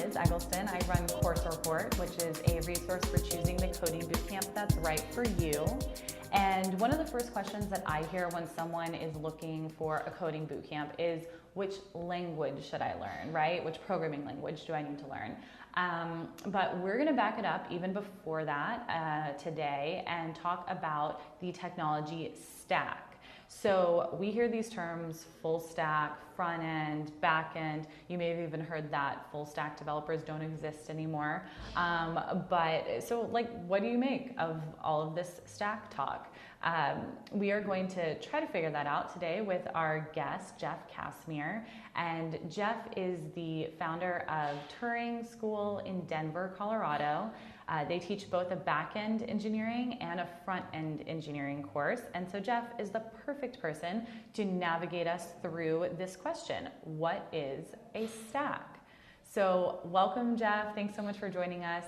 Liz Eggleston. I run Course Report, which is a resource for choosing the coding bootcamp that's right for you. And one of the first questions that I hear when someone is looking for a coding bootcamp is, which language should I learn, right? Which programming language do I need to learn? But we're going to back it up even before that today and talk about the technology stack. So we hear these terms, full stack, front end, back end. You may have even heard that full stack developers don't exist anymore. But so what do you make of all of this stack talk? We are going to try to figure that out today with our guest, Jeff Casimir. And Jeff is the founder of Turings School in Denver, Colorado. They teach both a back-end engineering and a front-end engineering course. And so Jeff is the perfect person to navigate us through this question. What is a stack? So welcome, Jeff. Thanks so much for joining us.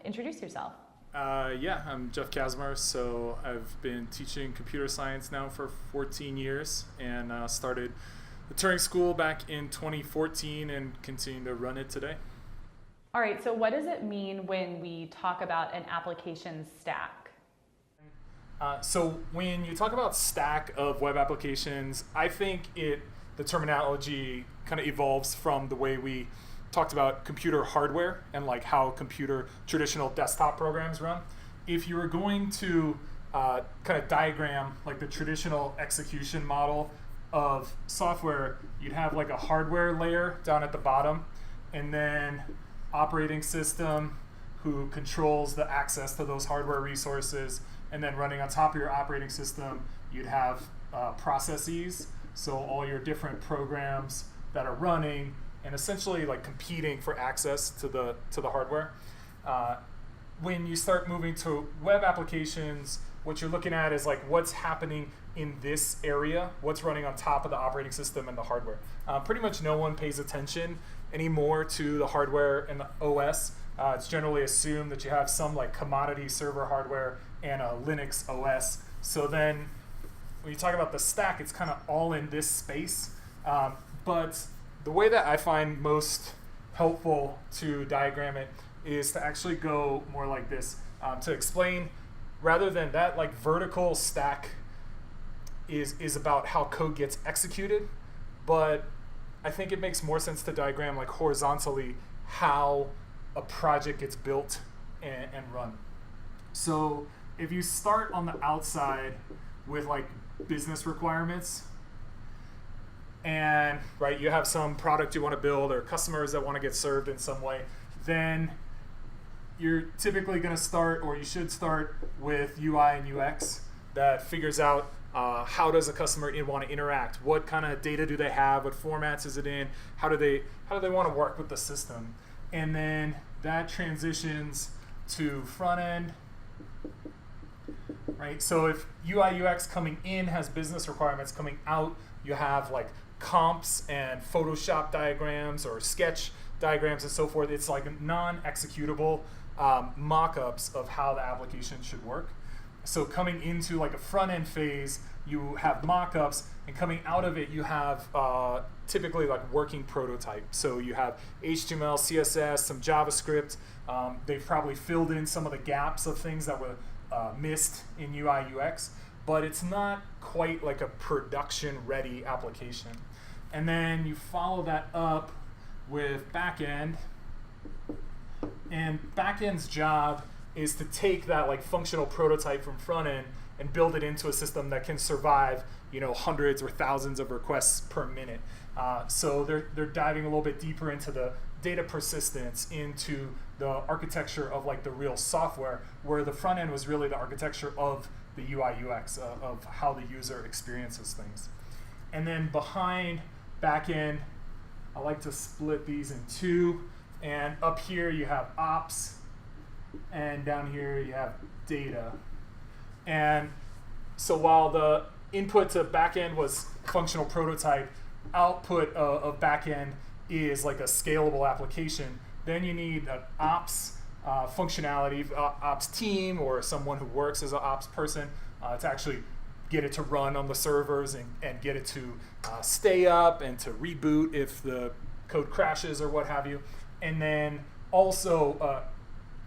Introduce yourself. Yeah, I'm Jeff Casimir. So I've been teaching computer science now for 14 years and started the Turing School back in 2014 and continue to run it today. All right, so what does it mean when we talk about an application stack? So when you talk about stack of web applications, I think the terminology kind of evolves from the way we talked about computer hardware and like how traditional desktop programs run. If you were going to kind of diagram like the traditional execution model of software, you'd have like a hardware layer down at the bottom, and then operating system who controls the access to those hardware resources, and then running on top of your operating system, you'd have processes, so all your different programs that are running and essentially like competing for access to the hardware. When you start moving to web applications, what you're looking at is like what's happening in this area, what's running on top of the operating system and the hardware. Pretty much no one pays attention anymore to the hardware and the OS. It's generally assumed that you have some like commodity server hardware and a Linux OS. So then when you talk about the stack, it's kind of all in this space. But the way that I find most helpful to diagram it is to actually go more like this, to explain, rather than that like vertical stack is about how code gets executed, but I think it makes more sense to diagram like horizontally how a project gets built and run. So if you start on the outside with like business requirements, and right, you have some product you want to build or customers that want to get served in some way, then you're typically going to start, or you should start, with UI and UX that figures out how does a customer want to interact, what kind of data do they have, what formats is it in, how do they want to work with the system, and then that transitions to front end. Right, so if UI UX coming in has business requirements, coming out you have like comps and Photoshop diagrams or sketch diagrams and so forth. It's like non-executable mock-ups of how the application should work. So coming into like a front-end phase, you have mock-ups, and coming out of it, you have typically like working prototype. So you have HTML, CSS, some JavaScript. They've probably filled in some of the gaps of things that were missed in UI UX, but it's not quite like a production-ready application. And then you follow that up with backend, and backend's job is to take that like functional prototype from front end and build it into a system that can survive, hundreds or thousands of requests per minute. So they're diving a little bit deeper into the data persistence, into the architecture of like the real software, where the front end was really the architecture of the UI UX, of how the user experiences things. And then behind backend, I like to split these in two. And up here you have ops, and down here you have data. And so while the input to backend was functional prototype, output of backend is like a scalable application. Then you need an ops functionality, ops team, or someone who works as an ops person to actually get it to run on the servers and get it to stay up and to reboot if the code crashes or what have you. and then also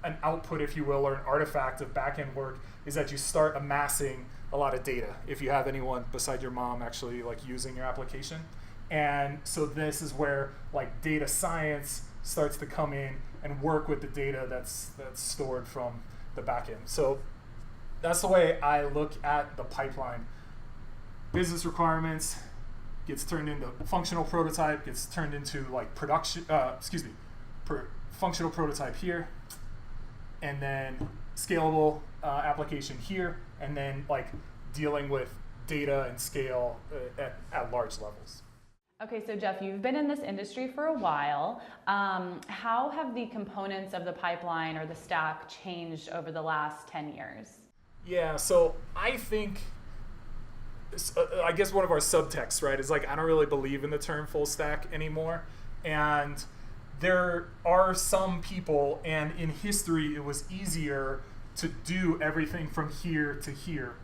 an output, if you will, or an artifact of backend work is that you start amassing a lot of data if you have anyone beside your mom actually like using your application. And so this is where like data science starts to come in and work with the data that's stored from the backend. So that's the way I look at the pipeline. Business requirements gets turned into functional prototype, gets turned into like production, functional prototype here, and then scalable application here, and then like dealing with data and scale at large levels. Okay, so Jeff, you've been in this industry for a while. How have the components of the pipeline or the stack changed over the last 10 years? Yeah, so I think, I guess one of our subtexts, right, is like, I don't really believe in the term full stack anymore. And there are some people, and in history, it was easier to do everything from here to here.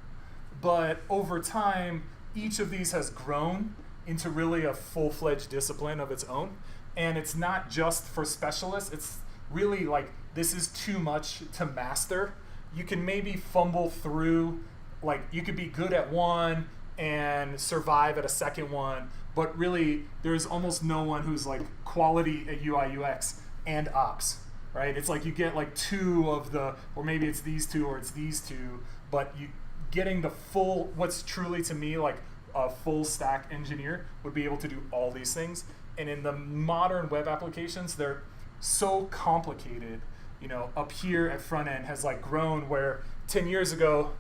But over time, each of these has grown into really a full-fledged discipline of its own. And it's not just for specialists. It's really like, this is too much to master. You can maybe fumble through, like you could be good at one and survive at a second one, but really there's almost no one who's like quality at UI UX and ops, right? It's like you get like two of the, or maybe it's these two or it's these two, but you getting the full, what's truly to me like a full stack engineer would be able to do all these things. And in the modern web applications, they're so complicated. You know, up here at front end has like grown where 10 years ago,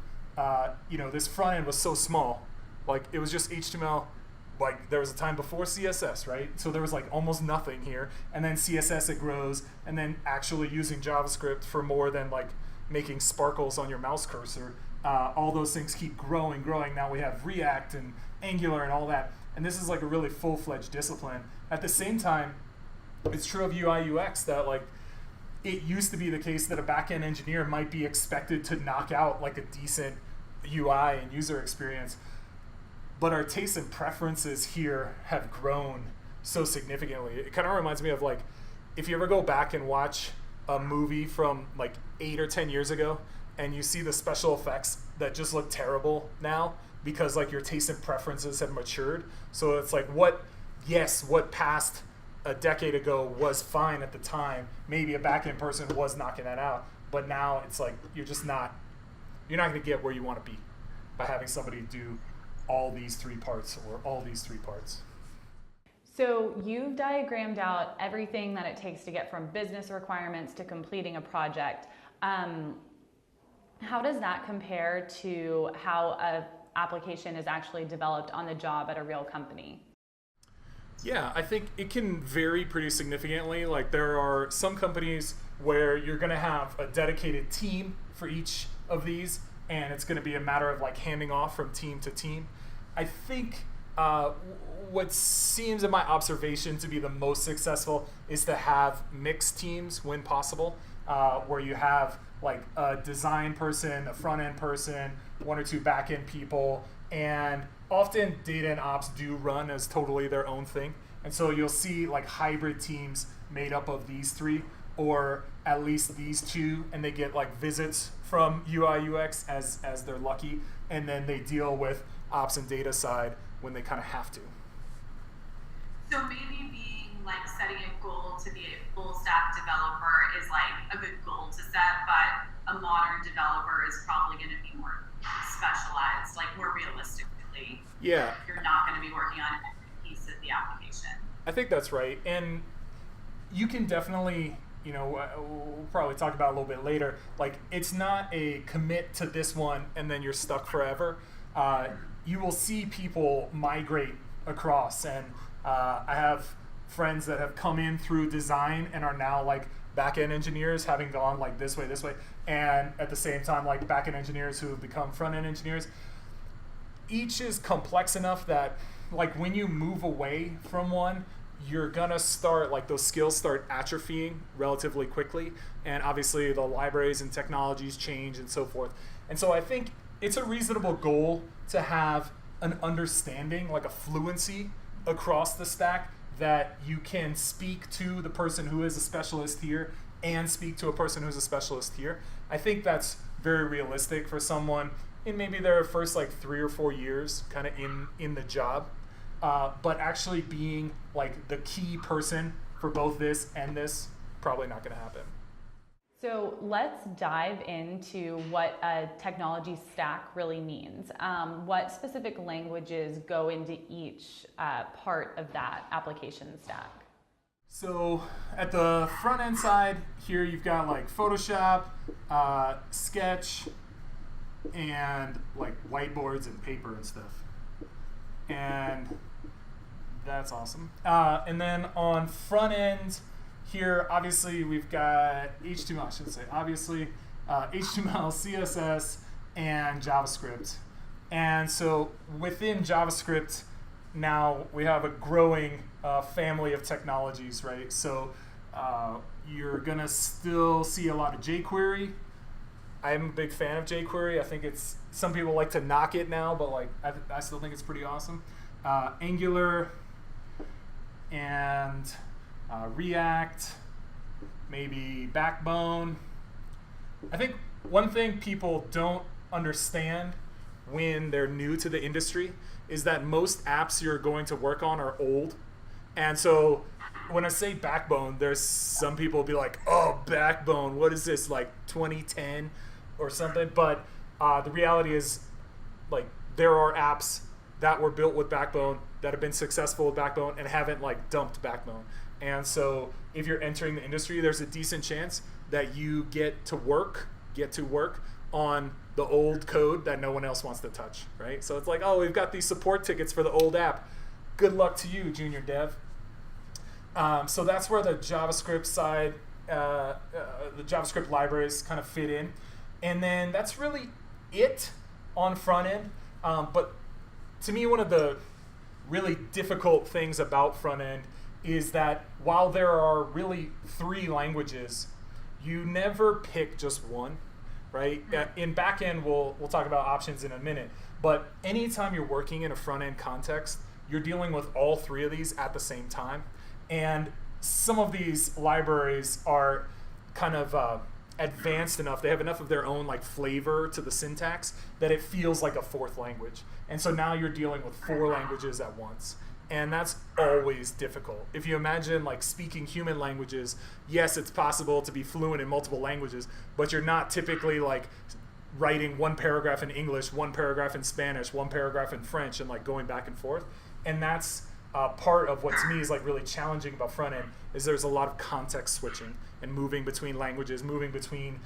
this front end was so small. Like it was just HTML. Like there was a time before CSS, right? So there was like almost nothing here. And then CSS, it grows. And then actually using JavaScript for more than like making sparkles on your mouse cursor. All those things keep growing. Now we have React and Angular and all that. And this is like a really full-fledged discipline. At the same time, it's true of UI UX that like it used to be the case that a back-end engineer might be expected to knock out like a decent UI and user experience. But our tastes and preferences here have grown so significantly. It kind of reminds me of like, if you ever go back and watch a movie from like 8 or 10 years ago, and you see the special effects that just look terrible now because like your tastes and preferences have matured. So it's like what passed a decade ago was fine at the time. Maybe a back-end person was knocking that out, but now it's like you're not going to get where you want to be by having somebody do all these three parts or all these three parts. So you've diagrammed out everything that it takes to get from business requirements to completing a project. How does that compare to how an application is actually developed on the job at a real company? Yeah, I think it can vary pretty significantly. Like there are some companies where you're going to have a dedicated team for each of these, and it's going to be a matter of like handing off from team to team. I think what seems in my observation to be the most successful is to have mixed teams when possible, where you have like a design person, a front-end person, one or two back-end people, and often data and ops do run as totally their own thing. And so you'll see like hybrid teams made up of these three, or at least these two, and they get like visits from UI UX as they're lucky, and then they deal with ops and data side when they kind of have to. So maybe being like setting a goal to be a full stack developer is like a good goal to set, but a modern developer is probably going to be more specialized, like more realistically. Yeah. You're not going to be working on every piece of the application. I think that's right. And you can definitely, we'll probably talk about it a little bit later, like it's not a commit to this one and then you're stuck forever. You will see people migrate across, and I have friends that have come in through design and are now like back-end engineers, having gone like this way, and at the same time like back-end engineers who have become front-end engineers. Each is complex enough that like when you move away from one, you're gonna start, like those skills start atrophying relatively quickly, and obviously the libraries and technologies change and so forth. And so I think it's a reasonable goal to have an understanding, like a fluency across the stack that you can speak to the person who is a specialist here and speak to a person who's a specialist here. I think that's very realistic for someone in maybe their first like 3 or 4 years kind of in the job. But actually being like the key person for both this and this, probably not going to happen. So let's dive into what a technology stack really means. What specific languages go into each part of that application stack? So at the front end side here, you've got like Photoshop, Sketch, and like whiteboards and paper and stuff. And that's awesome. And then on front end here, obviously we've got HTML, I should say, obviously HTML, CSS, and JavaScript. And so within JavaScript, now we have a growing family of technologies, right? So you're gonna still see a lot of jQuery. I'm a big fan of jQuery. I think it's, some people like to knock it now, but like I still think it's pretty awesome. Angular and React, maybe Backbone. I think one thing people don't understand when they're new to the industry is that most apps you're going to work on are old. And so when I say Backbone, there's some people be like, oh, Backbone, what is this, like 2010 or something? But the reality is, like, there are apps that were built with Backbone that have been successful with Backbone and haven't like dumped Backbone. And so if you're entering the industry, there's a decent chance that you get to work on the old code that no one else wants to touch, right? So it's like, oh, we've got these support tickets for the old app. Good luck to you, junior dev. So that's where the JavaScript side, the JavaScript libraries kind of fit in. And then that's really it on front end. But to me, one of the really difficult things about front end is that while there are really 3 languages, you never pick just one, right? In backend, we'll talk about options in a minute, but anytime you're working in a front end context, you're dealing with all 3 of these at the same time. And some of these libraries are kind of advanced enough, they have enough of their own like flavor to the syntax that it feels like a 4th language. And so now you're dealing with 4 languages at once. And that's always difficult. If you imagine like speaking human languages, yes, it's possible to be fluent in multiple languages, but you're not typically like writing 1 paragraph in English, 1 paragraph in Spanish, 1 paragraph in French, and like going back and forth. And that's part of what to me is like really challenging about front end, is there's a lot of context switching and moving between languages, moving between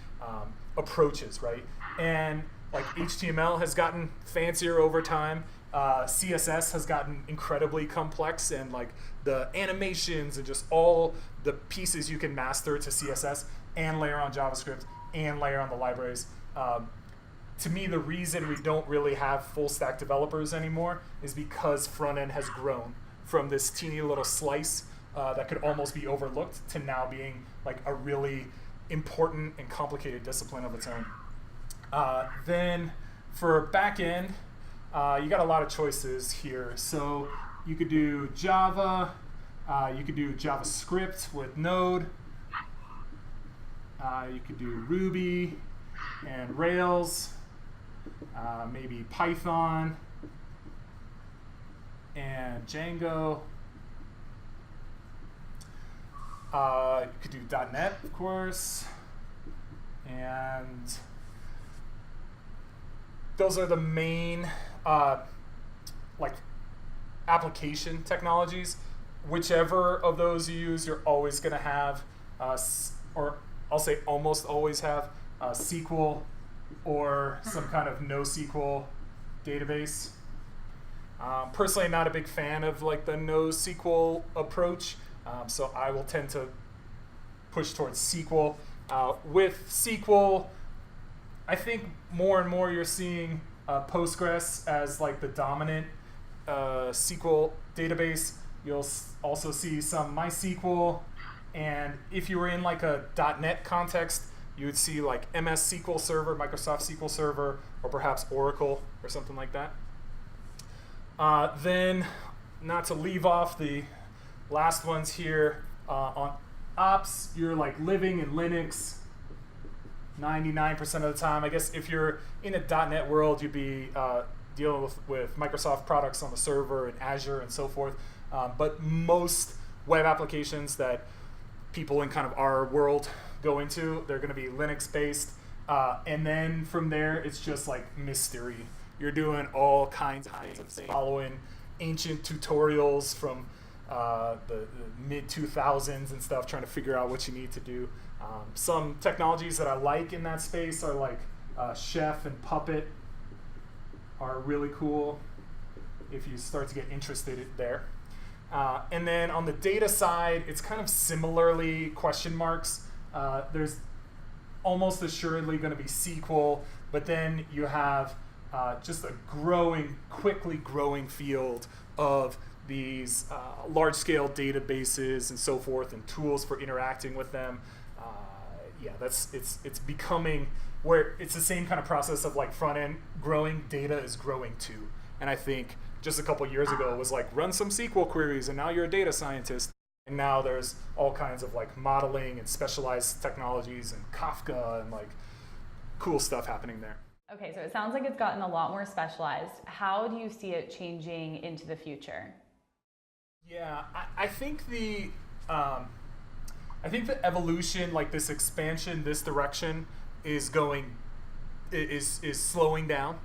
approaches, right? And like HTML has gotten fancier over time. CSS has gotten incredibly complex, and like the animations and just all the pieces you can master to CSS and layer on JavaScript and layer on the libraries. To me, the reason we don't really have full stack developers anymore is because front end has grown from this teeny little slice that could almost be overlooked to now being like a really important and complicated discipline of its own. Then for backend, you got a lot of choices here. So you could do Java, you could do JavaScript with Node, you could do Ruby and Rails, maybe Python and Django. You could do .NET, of course, and those are the main like application technologies. Whichever of those you use, you're always going to have, or I'll say almost always have, SQL or some kind of NoSQL database. Personally, I'm not a big fan of like the NoSQL approach, so I will tend to push towards SQL. With SQL, I think more and more you're seeing Postgres as like the dominant SQL database. You'll also see some MySQL, and if you were in like a .NET context, you would see like MS SQL Server, Microsoft SQL Server, or perhaps Oracle or something like that. Then, not to leave off the last ones here on ops, you're like living in Linux 99% of the time. I guess if you're in a .NET world, you'd be dealing with Microsoft products on the server and Azure and so forth. But most web applications that people in kind of our world go into, they're going to be Linux based. And then from there, it's just like mystery. You're doing all kinds of things, following ancient tutorials from the mid 2000s and stuff, trying to figure out what you need to do. Some technologies that I like in that space are like Chef and Puppet are really cool if you start to get interested there. And then on the data side, it's kind of similarly question marks. There's almost assuredly going to be SQL, but then you have just a quickly growing field of these large-scale databases and so forth, and tools for interacting with them. It's becoming where it's the same kind of process of like front end growing, data is growing too. And I think just a couple years ago it was like run some SQL queries, and now you're a data scientist. And now there's all kinds of like modeling and specialized technologies and Kafka and like cool stuff happening there. Okay, so it sounds like it's gotten a lot more specialized. How do you see it changing into the future? Yeah, I think the evolution, like this expansion, this direction, is slowing down.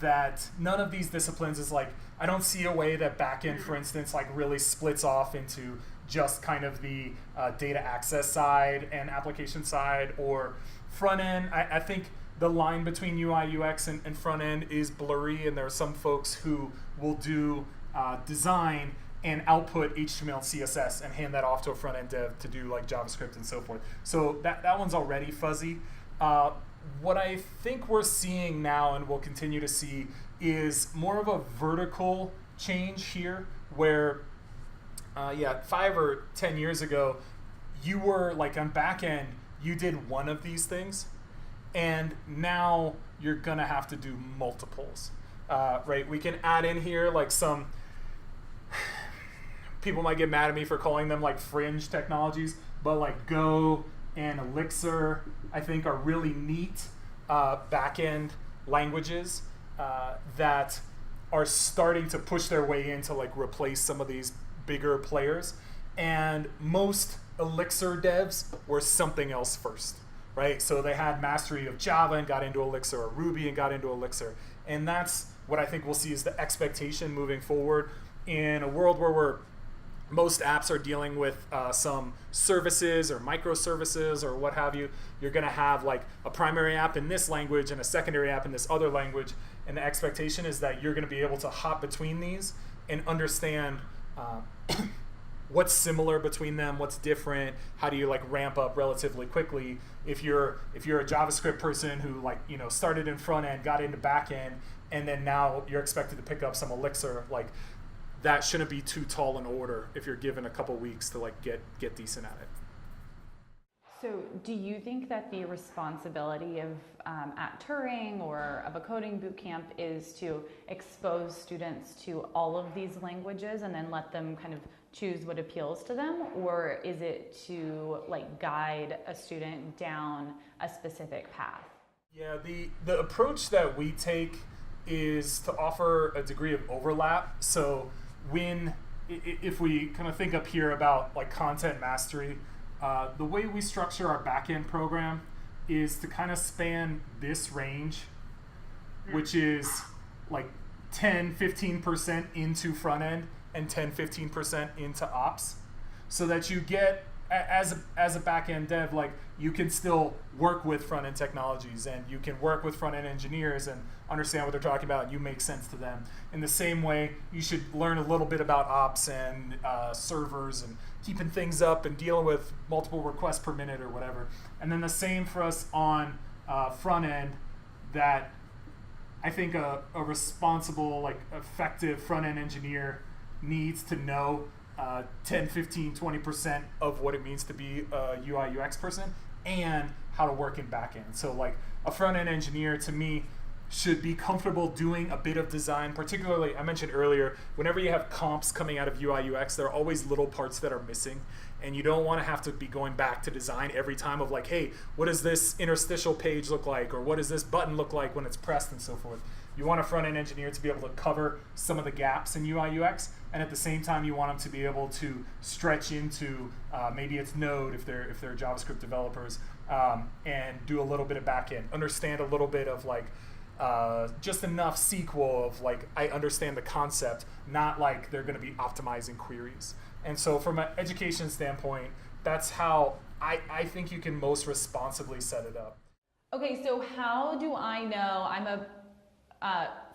That none of these disciplines is like, I don't see a way that backend, for instance, like really splits off into just kind of the data access side and application side, or front end. I think the line between UI, UX, and front end is blurry, and there are some folks who will do design and output HTML and CSS and hand that off to a front end dev to do like JavaScript and so forth. So that one's already fuzzy. What I think we're seeing now and will continue to see is more of a vertical change here, where 5 or 10 years ago, you were like on backend, you did one of these things, and now you're gonna have to do multiples, right? We can add in here like some, people might get mad at me for calling them like fringe technologies, but like Go and Elixir, I think, are really neat backend languages that are starting to push their way in to like replace some of these bigger players. And most Elixir devs were something else first, right? So they had mastery of Java and got into Elixir, or Ruby and got into Elixir. And that's what I think we'll see is the expectation moving forward in a world where most apps are dealing with some services or microservices or what have you. You're going to have like a primary app in this language and a secondary app in this other language. And the expectation is that you're going to be able to hop between these and understand what's similar between them, what's different, how do you like ramp up relatively quickly. If you're a JavaScript person who like, you know, started in front end, got into back end, and then now you're expected to pick up some Elixir, like that shouldn't be too tall an order if you're given a couple weeks to like get decent at it. So do you think that the responsibility of at Turing or of a coding bootcamp is to expose students to all of these languages and then let them kind of choose what appeals to them? Or is it to like guide a student down a specific path? Yeah, the approach that we take is to offer a degree of overlap. So if we kind of think up here about like content mastery, the way we structure our backend program is to kind of span this range, which is like 10-15% into front end and 10-15% into ops, so that you get, as a back-end dev, like you can still work with front-end technologies and you can work with front-end engineers and understand what they're talking about, and you make sense to them. In the same way, you should learn a little bit about ops and servers and keeping things up and dealing with multiple requests per minute or whatever. And then the same for us on front-end, that I think a responsible, like effective front-end engineer needs to know 10, 15, 20% of what it means to be a UI UX person and how to work in backend. So like a front-end engineer to me should be comfortable doing a bit of design. Particularly, I mentioned earlier, whenever you have comps coming out of UI UX, there are always little parts that are missing, and you don't want to have to be going back to design every time of like, hey, what does this interstitial page look like, or what does this button look like when it's pressed, and so forth. You want a front-end engineer to be able to cover some of the gaps in UI UX, and at the same time, you want them to be able to stretch into maybe it's Node if they're JavaScript developers, and do a little bit of backend, understand a little bit of like just enough SQL of like I understand the concept, not like they're going to be optimizing queries. And so, from an education standpoint, that's how I think you can most responsibly set it up. Okay, so how do I know I'm a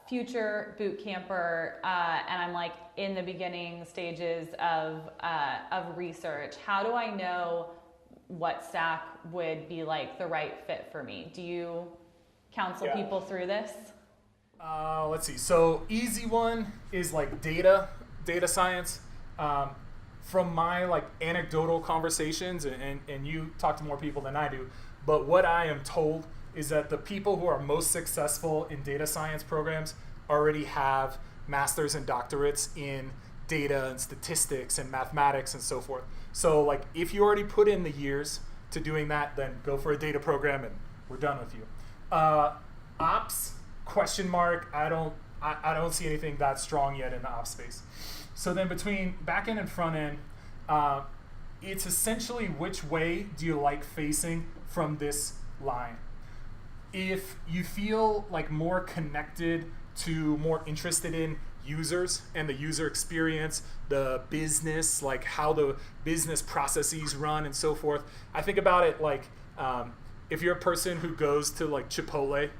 future boot camper and I'm like in the beginning stages of research? How do I know what stack would be like the right fit for me? Do you counsel people through this? Let's see. So easy one is like data science. From my like anecdotal conversations, and you talk to more people than I do, but what I am told is that the people who are most successful in data science programs already have masters and doctorates in data and statistics and mathematics and so forth. So like if you already put in the years to doing that, then go for a data program and we're done with you. Ops, question mark, I don't see anything that strong yet in the ops space. So then between backend and front end, it's essentially which way do you like facing from this line. If you feel like more connected to, more interested in users and the user experience, the business, like how the business processes run and so forth, I think about it like if you're a person who goes to like Chipotle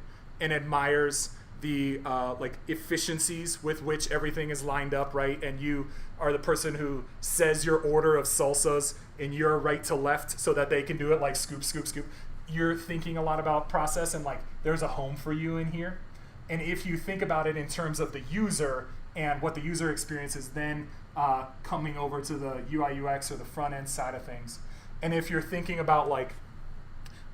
and admires the like efficiencies with which everything is lined up, right? And you are the person who says your order of salsas in your right to left so that they can do it like scoop, scoop, scoop. You're thinking a lot about process and like there's a home for you in here. And if you think about it in terms of the user and what the user experience is, then coming over to the UI UX or the front end side of things. And if you're thinking about like,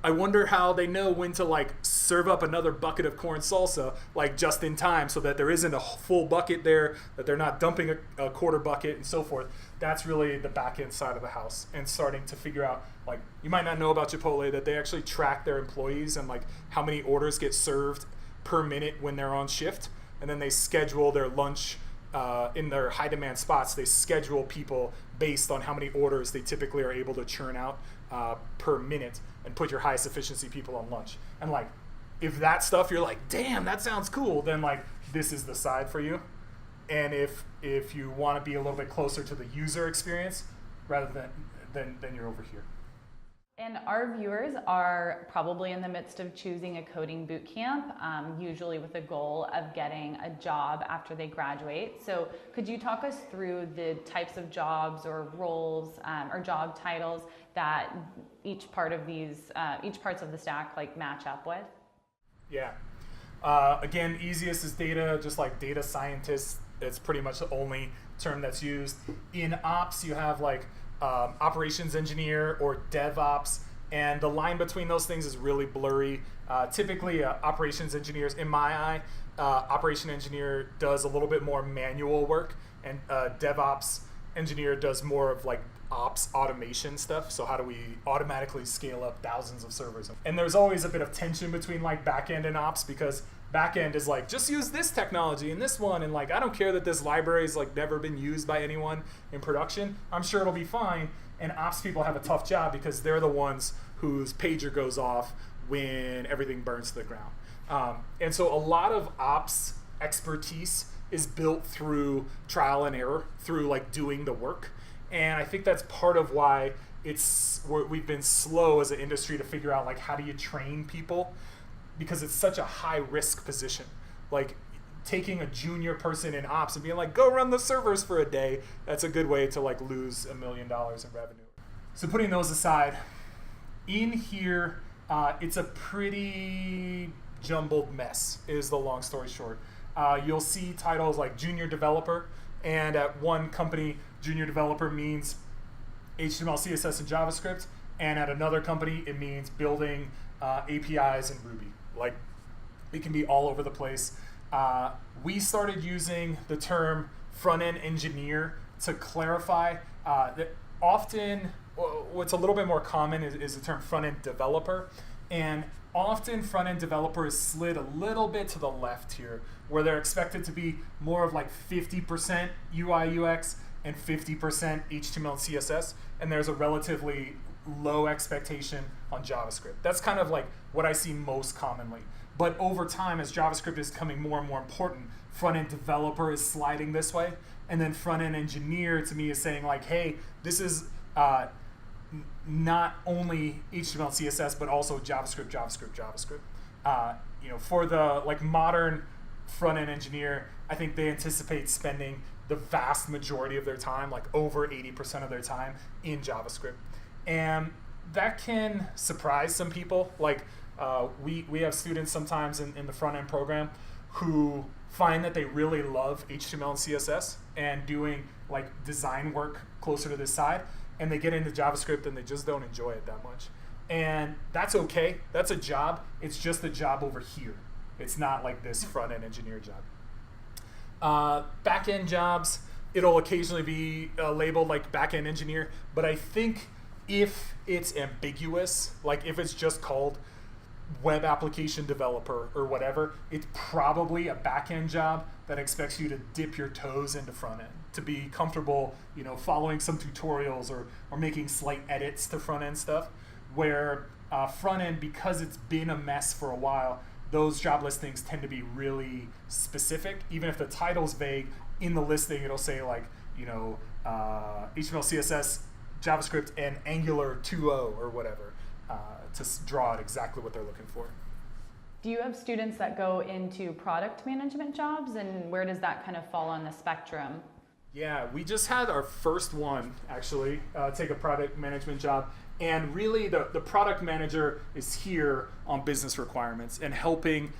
I wonder how they know when to like serve up another bucket of corn salsa like just in time so that there isn't a full bucket there, that they're not dumping a quarter bucket and so forth. That's really the back end side of the house, and starting to figure out like you might not know about Chipotle that they actually track their employees and like how many orders get served per minute when they're on shift, and then they schedule their lunch in their high demand spots. They schedule people based on how many orders they typically are able to churn out per minute, and put your highest efficiency people on lunch. And like, if that stuff you're like, damn, that sounds cool, then like this is the side for you. And if you want to be a little bit closer to the user experience, rather than you're over here. And our viewers are probably in the midst of choosing a coding boot camp, usually with a goal of getting a job after they graduate. So could you talk us through the types of jobs or roles or job titles that each parts of the stack like match up with? Yeah. Again, easiest is data, just like data scientist. It's pretty much the only term that's used. In ops, you have like operations engineer or DevOps, and the line between those things is really blurry. Typically, operations engineers, in my eye, operation engineer does a little bit more manual work, and DevOps engineer does more of like ops automation stuff. So how do we automatically scale up thousands of servers? And there's always a bit of tension between like backend and ops, because backend is like, just use this technology and this one, and like I don't care that this library is like never been used by anyone in production. I'm sure it'll be fine. And ops people have a tough job because they're the ones whose pager goes off when everything burns to the ground. And so a lot of ops expertise is built through trial and error, through like doing the work. And I think that's part of why we've been slow as an industry to figure out like how do you train people, because it's such a high risk position. Like taking a junior person in ops and being like, go run the servers for a day, that's a good way to like lose $1 million in revenue. So putting those aside, in here, it's a pretty jumbled mess is the long story short. You'll see titles like junior developer, and at one company, junior developer means HTML, CSS, and JavaScript, and at another company, it means building APIs in Ruby. Like, It can be all over the place. We started using the term front-end engineer to clarify that often what's a little bit more common is the term front-end developer. And often front-end developer is slid a little bit to the left here, where they're expected to be more of like 50% UI UX and 50% HTML and CSS, and there's a relatively low expectation on JavaScript. That's kind of like what I see most commonly. But over time, as JavaScript is becoming more and more important, front-end developer is sliding this way, and then front-end engineer to me is saying like, hey, this is not only HTML and CSS, but also JavaScript. For the like modern front-end engineer, I think they anticipate spending the vast majority of their time, like over 80% of their time, in JavaScript. And that can surprise some people. Like we have students sometimes in the front-end program who find that they really love HTML and CSS and doing like design work closer to this side, and they get into JavaScript and they just don't enjoy it that much. And that's okay. That's a job. It's just a job over here. It's not like this front-end engineer job. Back-end jobs, it'll occasionally be labeled like back-end engineer, but I think if it's ambiguous, like if it's just called web application developer or whatever, it's probably a back-end job that expects you to dip your toes into front-end, to be comfortable, following some tutorials or making slight edits to front-end stuff, where front-end, because it's been a mess for a while, those job listings tend to be really specific. Even if the title's vague, in the listing it'll say like, HTML, CSS, JavaScript, and Angular 2.0 or whatever, to draw out exactly what they're looking for. Do you have students that go into product management jobs, and where does that kind of fall on the spectrum? Yeah, we just had our first one actually take a product management job, and really the product manager is here on business requirements and helping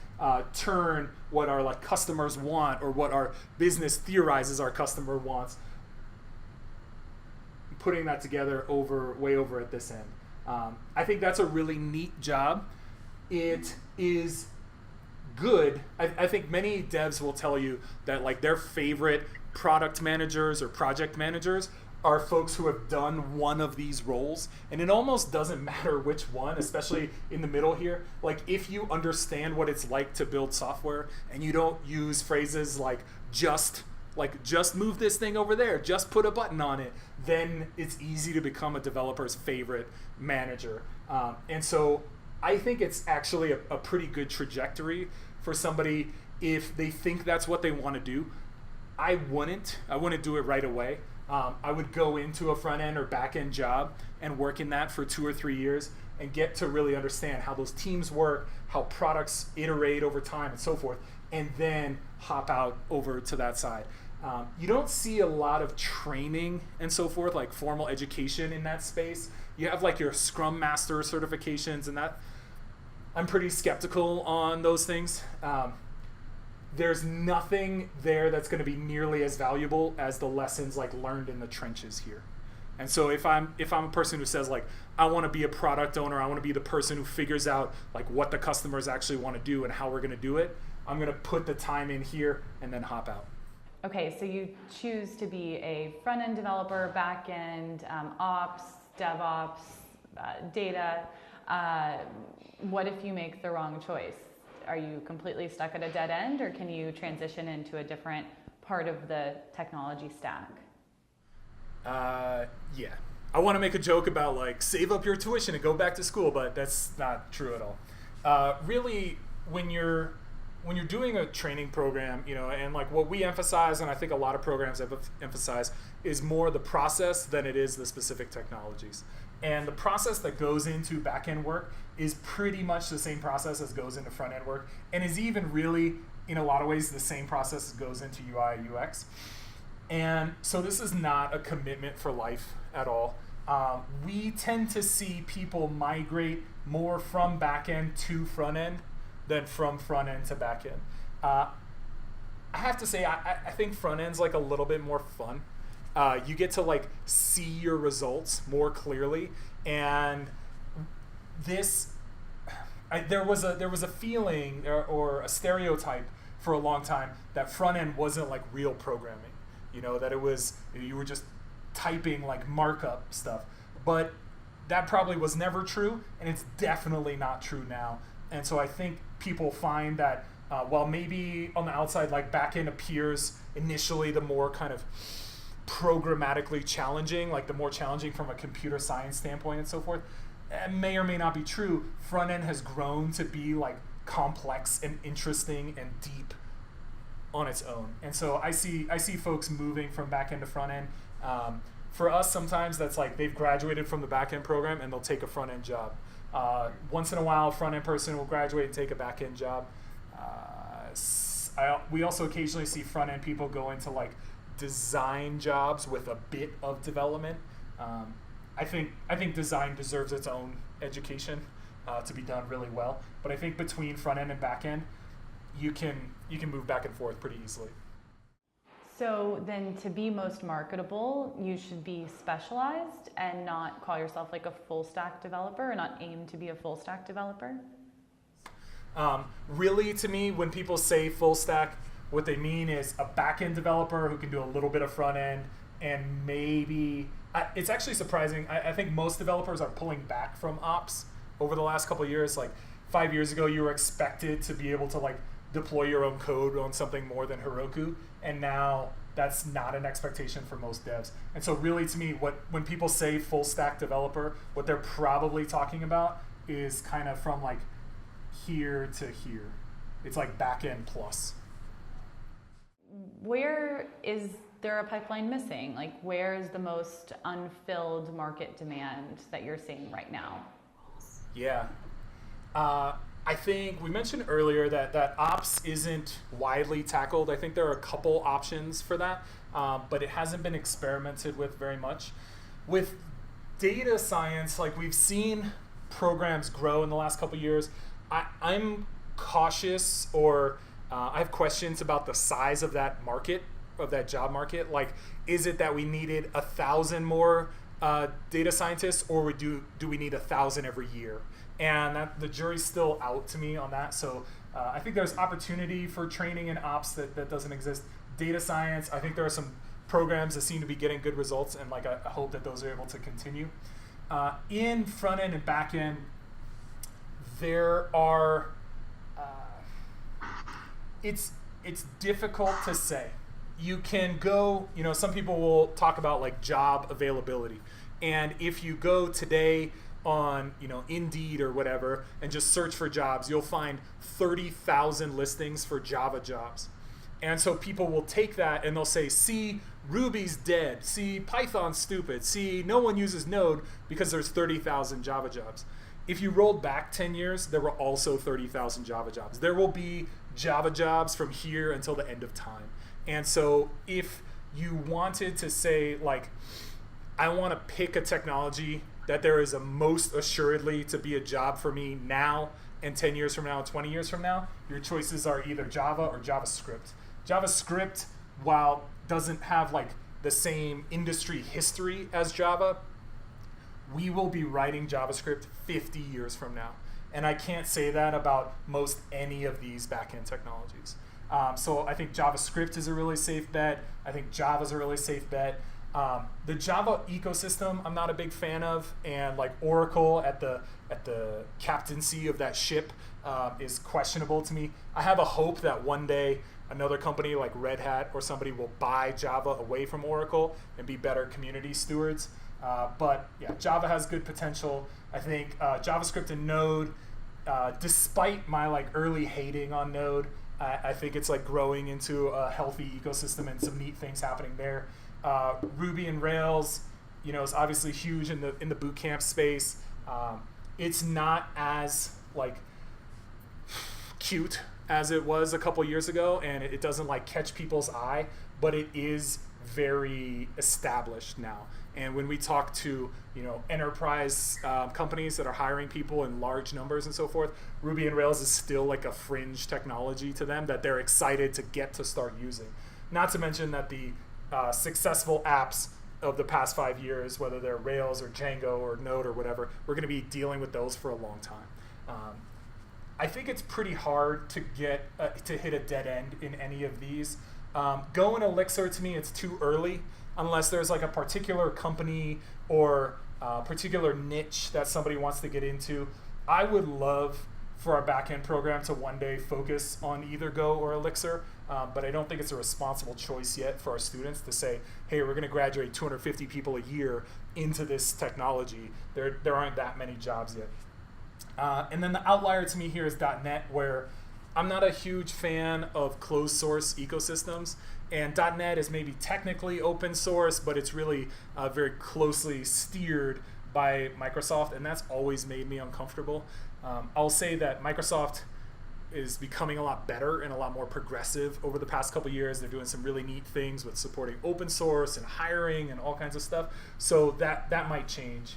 turn what our like customers want or what our business theorizes our customer wants, putting that together way over at this end. I think that's a really neat job. It is good. I think many devs will tell you that like their favorite product managers or project managers are folks who have done one of these roles, and it almost doesn't matter which one, especially in the middle here. Like if you understand what it's like to build software and you don't use phrases like just move this thing over there, just put a button on it, then it's easy to become a developer's favorite manager. And so I think it's actually a pretty good trajectory for somebody if they think that's what they want to do. I wouldn't do it right away. I would go into a front end or back end job and work in that for 2 or 3 years and get to really understand how those teams work, how products iterate over time and so forth, and then hop out over to that side. You don't see a lot of training and so forth, like formal education in that space. You have like your Scrum Master certifications, and that I'm pretty skeptical on those things. There's nothing there that's going to be nearly as valuable as the lessons like learned in the trenches here. And so if I'm a person who says like, I want to be a product owner, I want to be the person who figures out like what the customers actually want to do and how we're going to do it, I'm going to put the time in here and then hop out. Okay, so you choose to be a front-end developer, back-end, ops, DevOps, data. What if you make the wrong choice? Are you completely stuck at a dead end, or can you transition into a different part of the technology stack? Yeah. I want to make a joke about like save up your tuition and go back to school, but that's not true at all. Really, when you're doing a training program, and like what we emphasize, and I think a lot of programs emphasize, is more the process than it is the specific technologies. And the process that goes into back-end work is pretty much the same process as goes into front-end work, and is even really, in a lot of ways, the same process that goes into UI, UX. And so this is not a commitment for life at all. We tend to see people migrate more from back-end to front-end than from front-end to back-end. I have to say, I think front-end's like a little bit more fun. You get to like see your results more clearly, and this, there was a feeling or a stereotype for a long time that front end wasn't like real programming, that it was, you were just typing like markup stuff. But that probably was never true, and it's definitely not true now. And so I think people find that while maybe on the outside, like backend appears initially the more kind of programmatically challenging, like the more challenging from a computer science standpoint and so forth, it may or may not be true. Front end has grown to be like complex and interesting and deep on its own. And so I see folks moving from back end to front end. For us, sometimes that's like they've graduated from the back end program and they'll take a front end job. Once in a while, a front end person will graduate and take a back end job. We also occasionally see front end people go into like design jobs with a bit of development. I think design deserves its own education to be done really well. But I think between front end and back end, you can move back and forth pretty easily. So then to be most marketable, you should be specialized and not call yourself like a full stack developer, or not aim to be a full stack developer? Really, to me, when people say full stack, what they mean is a back-end developer who can do a little bit of front end, and maybe, it's actually surprising, I think most developers are pulling back from ops over the last couple of years. Like 5 years ago, you were expected to be able to like deploy your own code on something more than Heroku, and now that's not an expectation for most devs. And so really, to me, when people say full stack developer, what they're probably talking about is kind of from like here to here. It's like back-end plus. Where is there a pipeline missing? Like, where is the most unfilled market demand that you're seeing right now? Yeah. I think we mentioned earlier that ops isn't widely tackled. I think there are a couple options for that, but it hasn't been experimented with very much. With data science, like we've seen programs grow in the last couple years. I'm cautious, or I have questions about the size of that market, of that job market. Like, is it that we needed 1,000 more data scientists, or do we need 1,000 every year? And the jury's still out to me on that. So I think there's opportunity for training in ops that doesn't exist. Data science, I think there are some programs that seem to be getting good results, and like I hope that those are able to continue. In front end and back end, there are, it's difficult to say. You can go, some people will talk about like job availability. And if you go today on, Indeed or whatever, and just search for jobs, you'll find 30,000 listings for Java jobs. And so people will take that and they'll say, see, Ruby's dead. See, Python's stupid. See, no one uses Node because there's 30,000 Java jobs. If you rolled back 10 years, there were also 30,000 Java jobs. There will be Java jobs from here until the end of time. And so if you wanted to say, like, I want to pick a technology that there is a most assuredly to be a job for me now and 10 years from now and 20 years from now, your choices are either Java or JavaScript. JavaScript, while doesn't have like the same industry history as Java, we will be writing JavaScript 50 years from now. And I can't say that about most any of these backend technologies. So I think JavaScript is a really safe bet. I think Java's a really safe bet. The Java ecosystem, I'm not a big fan of, and like Oracle at the captaincy of that ship is questionable to me. I have a hope that one day another company like Red Hat or somebody will buy Java away from Oracle and be better community stewards. But yeah, Java has good potential. I think JavaScript and Node, despite my like early hating on Node, I think it's like growing into a healthy ecosystem and some neat things happening there. Ruby and Rails, is obviously huge in the bootcamp space. It's not as like cute as it was a couple years ago, and it doesn't like catch people's eye, but it is very established now. And when we talk to enterprise companies that are hiring people in large numbers and so forth, Ruby and Rails is still like a fringe technology to them that they're excited to get to start using. Not to mention that the successful apps of the past 5 years, whether they're Rails or Django or Node or whatever, we're going to be dealing with those for a long time. I think it's pretty hard to get to hit a dead end in any of these. Go in Elixir, to me, it's too early unless there's like a particular company or particular niche that somebody wants to get into. I would love for our backend program to one day focus on either Go or Elixir, but I don't think it's a responsible choice yet for our students to say, hey, we're going to graduate 250 people a year into this technology. There aren't that many jobs yet. And then the outlier to me here is .NET, where I'm not a huge fan of closed source ecosystems, and .NET is maybe technically open source, but it's really very closely steered by Microsoft, and that's always made me uncomfortable. I'll say that Microsoft is becoming a lot better and a lot more progressive over the past couple years. They're doing some really neat things with supporting open source and hiring and all kinds of stuff, so that might change.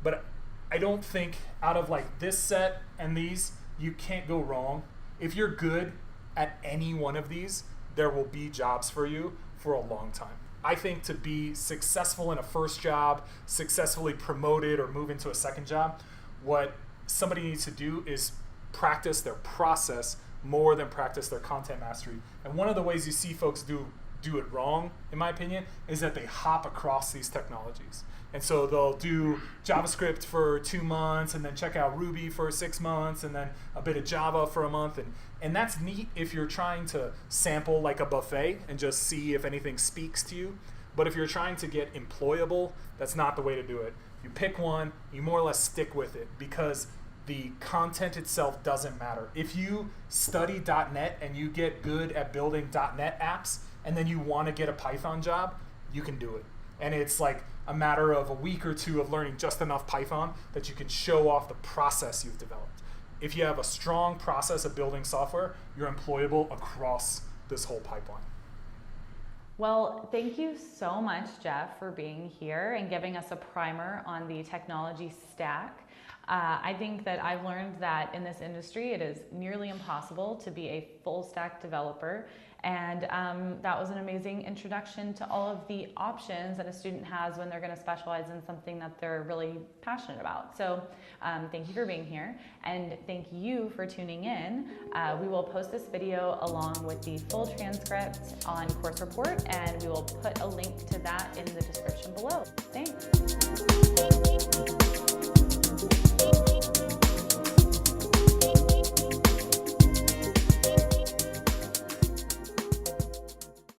But I don't think out of like this set and these, you can't go wrong. If you're good at any one of these, there will be jobs for you for a long time. I think to be successful in a first job, successfully promoted or move into a second job, what somebody needs to do is practice their process more than practice their content mastery. And one of the ways you see folks do it wrong, in my opinion, is that they hop across these technologies. And so they'll do JavaScript for 2 months and then check out Ruby for 6 months and then a bit of Java for a month. And that's neat if you're trying to sample like a buffet and just see if anything speaks to you. But if you're trying to get employable, that's not the way to do it. You pick one, you more or less stick with it, because the content itself doesn't matter. If you study .NET and you get good at building .NET apps and then you want to get a Python job, you can do it. And it's like a matter of a week or two of learning just enough Python that you can show off the process you've developed. If you have a strong process of building software, you're employable across this whole pipeline. Well, thank you so much, Jeff, for being here and giving us a primer on the technology stack. I think that I've learned that in this industry, it is nearly impossible to be a full stack developer. And that was an amazing introduction to all of the options that a student has when they're going to specialize in something that they're really passionate about. So thank you for being here, and thank you for tuning in. We will post this video along with the full transcript on Course Report, and we will put a link to that in the description below. Thanks.